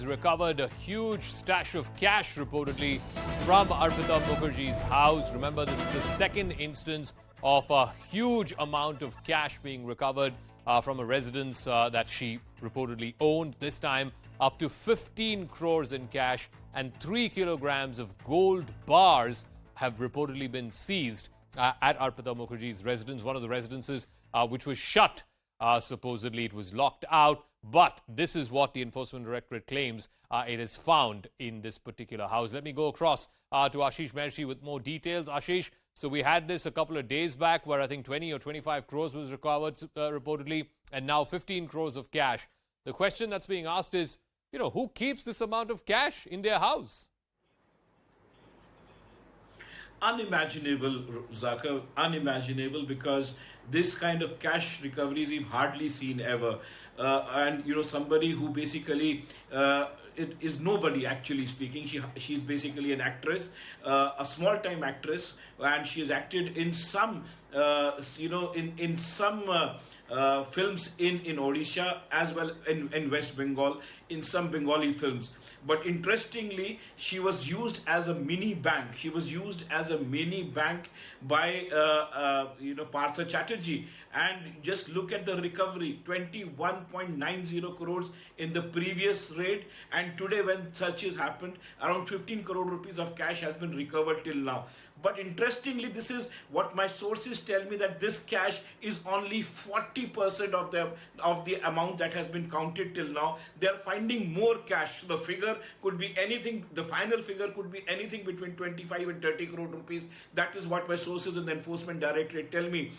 has recovered a huge stash of cash reportedly from Arpita Mukherjee's house. Remember, this is the second instance of a huge amount of cash being recovered from a residence that she reportedly owned. This time up to 15 crores in cash and 3 kilograms of gold bars have reportedly been seized at Arpita Mukherjee's residence, one of the residences which was shut. Supposedly it was locked out, but this is what the Enforcement Directorate claims it is found in this particular house. Let me go across to Ashish Mershi with more details. Ashish, so we had this a couple of days back where I think 20 or 25 crores was recovered reportedly, and now 15 crores of cash. The question that's being asked is, who keeps this amount of cash in their house? Unimaginable, Zakir, unimaginable, because this kind of cash recoveries we've hardly seen ever. And somebody who basically it is nobody, actually speaking. She's basically an actress, a small-time actress, and she has acted in some in some films in Odisha, as well in West Bengal, in some Bengali films. But interestingly, she was used as a mini bank. She was used as a mini bank by Partha Chatterjee. And just look at the recovery: 21.90 crores in the previous raid, and today, when searches happened, around 15 crore rupees of cash has been recovered till now. But interestingly, this is what my sources tell me, that this cash is only 40% of the amount that has been counted till now. They are finding more cash. So the figure could be anything. The final figure could be anything between 25 and 30 crore rupees. That is what my sources in the Enforcement Directorate tell me.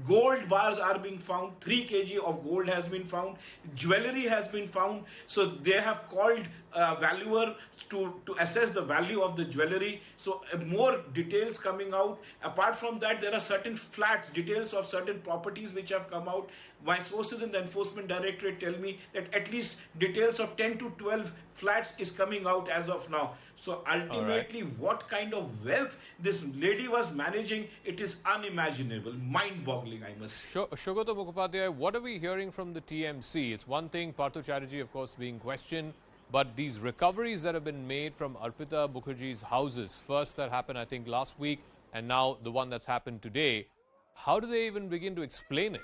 Gold bars are being found. 3 kg of gold has been found. Jewelry has been found. So they have called a valuer to assess the value of the jewelry. So more details coming out. Apart from that, there are certain flats, details of certain properties which have come out. My sources in the Enforcement Directorate tell me that at least details of 10 to 12 flats is coming out as of now. So ultimately, what kind of wealth this lady was managing, it is unimaginable, mind-boggling, I must say. Shogata Mukhopadhyay, what are we hearing from the TMC? It's one thing, Partha Chatterjee, of course, being questioned, but these recoveries that have been made from Arpita Mukherjee's houses, first that happened, I think, last week, and now the one that's happened today, how do they even begin to explain it?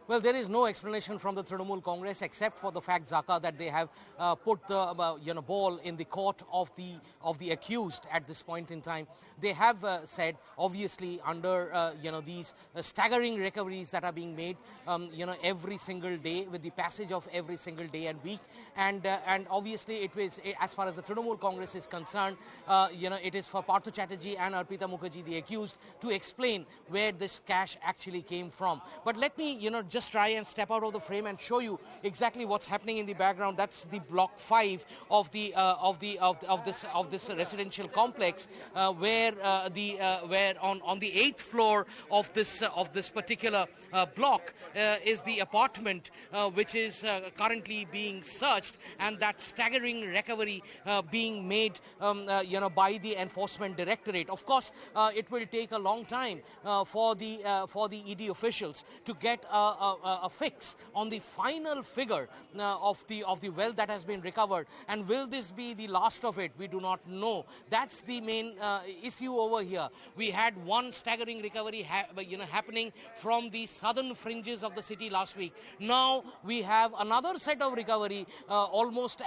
Well, there is no explanation from the Trinamool Congress except for the fact, Zaka, that they have put the ball in the court of the accused at this point in time. They have said, obviously, under these staggering recoveries that are being made, every single day, with the passage of every single day and week, and obviously it was, as far as the Trinamool Congress is concerned, it is for Partha Chatterjee and Arpita Mukherjee, the accused, to explain where this cash actually came from. But let me, just try and step out of the frame and show you exactly what's happening in the background. That's the block 5 of this residential complex, where on the 8th floor of this particular block is the apartment which is currently being searched, and that staggering recovery being made by the Enforcement Directorate. Of course, it will take a long time for the ED officials to get a fix on the final figure of the wealth that has been recovered. And will this be the last of it? We do not know. That's the main issue over here. We had one staggering recovery happening from the southern fringes of the city last week. Now we have another set of recovery, almost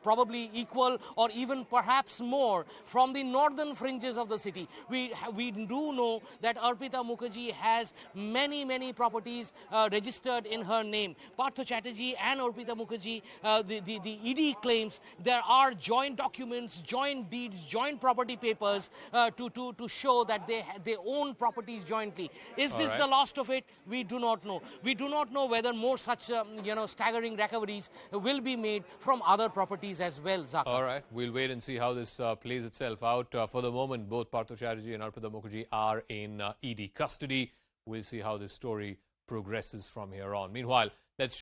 probably equal or even perhaps more, from the northern fringes of the city. We do know that Arpita Mukherjee has many properties registered in her name. Partha Chatterjee and Arpita Mukherjee, the ED claims there are joint documents, joint deeds, joint property papers to show that they own properties jointly. Is this the last of it? We do not know. We do not know whether more such staggering recoveries will be made from other properties as well, Zaka. All right, we'll wait and see how this plays itself out. For the moment, both Partha Chatterjee and Arpita Mukherjee are in ED custody. We'll see how this story progresses from here on. Meanwhile,